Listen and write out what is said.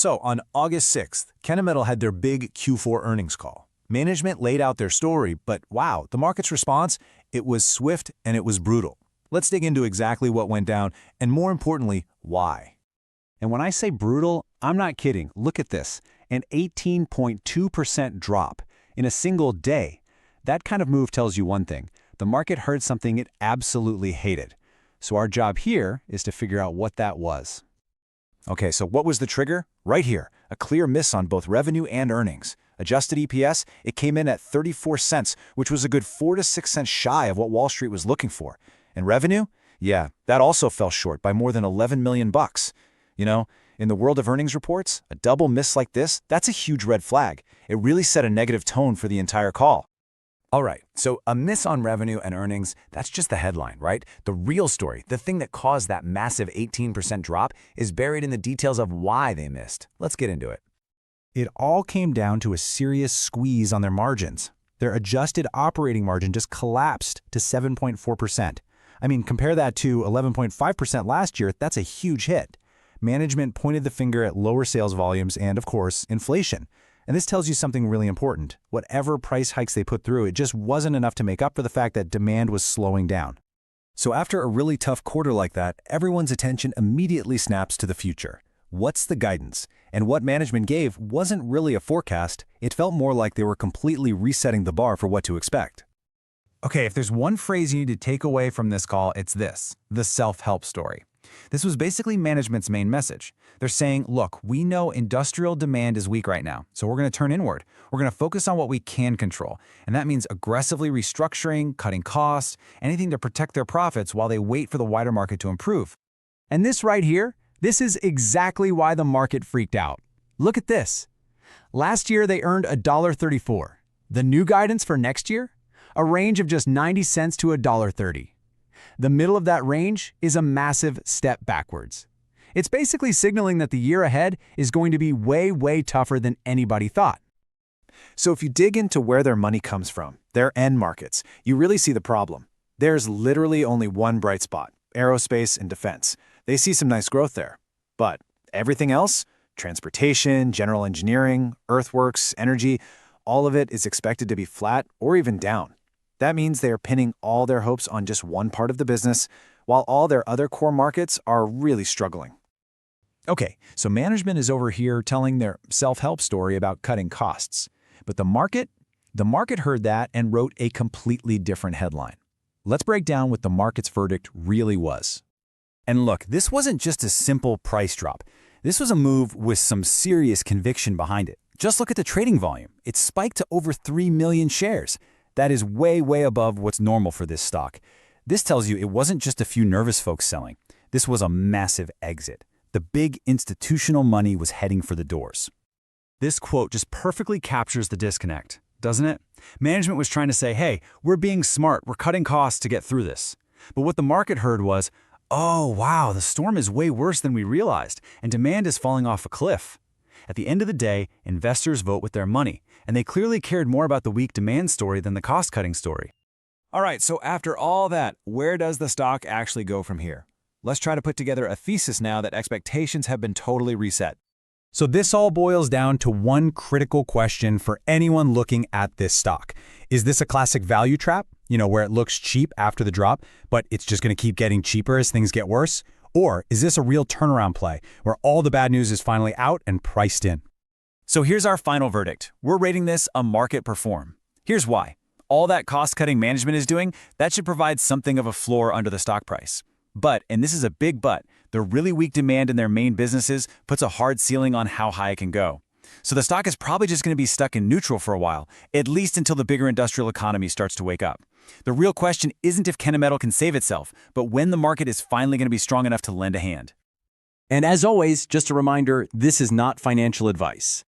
So on August 6th, Kennametal had their big Q4 earnings call. Management laid out their story, but wow, the market's response, it was swift and it was brutal. Let's dig into exactly what went down and more importantly, why. And when I say brutal, I'm not kidding. Look at this, an 18.2% drop in a single day. That kind of move tells you one thing. The market heard something it absolutely hated. So our job here is to figure out what that was. Okay, so what was the trigger? Right here, a clear miss on both revenue and earnings. Adjusted EPS, it came in at 34 cents, which was a good 4 to 6 cents shy of what Wall Street was looking for. And revenue? Yeah, that also fell short by more than 11 million bucks. You know, in the world of earnings reports, a double miss like this, that's a huge red flag. It really set a negative tone for the entire call. All right, so a miss on revenue and earnings, that's just the headline, right? The real story, the thing that caused that massive 18% drop, is buried in the details of why they missed. Let's get into it. It all came down to a serious squeeze on their margins. Their adjusted operating margin just collapsed to 7.4%. I mean, compare that to 11.5% last year, that's a huge hit. Management pointed the finger at lower sales volumes and, of course, inflation. And this tells you something really important. Whatever price hikes they put through, it just wasn't enough to make up for the fact that demand was slowing down. So after a really tough quarter like that, everyone's attention immediately snaps to the future. What's the guidance? And what management gave wasn't really a forecast. It felt more like they were completely resetting the bar for what to expect. Okay, if there's one phrase you need to take away from this call, it's this: the self-help story. This was basically management's main message. They're saying, look, we know industrial demand is weak right now, so we're going to turn inward. We're going to focus on what we can control. And that means aggressively restructuring, cutting costs, anything to protect their profits while they wait for the wider market to improve. And this right here, this is exactly why the market freaked out. Look at this. Last year, they earned $1.34. The new guidance for next year? A range of just 90 cents to $1.30. The middle of that range is a massive step backwards. It's basically signaling that the year ahead is going to be way, way tougher than anybody thought. So if you dig into where their money comes from, their end markets, you really see the problem. There's literally only one bright spot: aerospace and defense. They see some nice growth there. But everything else, transportation, general engineering, earthworks, energy, all of it is expected to be flat or even down. That means they are pinning all their hopes on just one part of the business, while all their other core markets are really struggling. Okay, so management is over here telling their self-help story about cutting costs. But the market heard that and wrote a completely different headline. Let's break down what the market's verdict really was. And look, this wasn't just a simple price drop. This was a move with some serious conviction behind it. Just look at the trading volume. It spiked to over 3 million shares. That is way, way above what's normal for this stock. This tells you it wasn't just a few nervous folks selling. This was a massive exit. The big institutional money was heading for the doors. This quote just perfectly captures the disconnect, doesn't it? Management was trying to say, hey, we're being smart, we're cutting costs to get through this. But what the market heard was, oh, wow, the storm is way worse than we realized, and demand is falling off a cliff. At the end of the day, investors vote with their money, and they clearly cared more about the weak demand story than the cost-cutting story. All right, so after all that, where does the stock actually go from here? Let's try to put together a thesis now that expectations have been totally reset. So this all boils down to one critical question for anyone looking at this stock. Is this a classic value trap, where it looks cheap after the drop, but it's just going to keep getting cheaper as things get worse? Or is this a real turnaround play where all the bad news is finally out and priced in? So here's our final verdict. We're rating this a market perform. Here's why. All that cost-cutting management is doing, that should provide something of a floor under the stock price. But, and this is a big but, the really weak demand in their main businesses puts a hard ceiling on how high it can go. So the stock is probably just going to be stuck in neutral for a while, at least until the bigger industrial economy starts to wake up. The real question isn't if Kennametal can save itself, but when the market is finally going to be strong enough to lend a hand. And as always, just a reminder, this is not financial advice.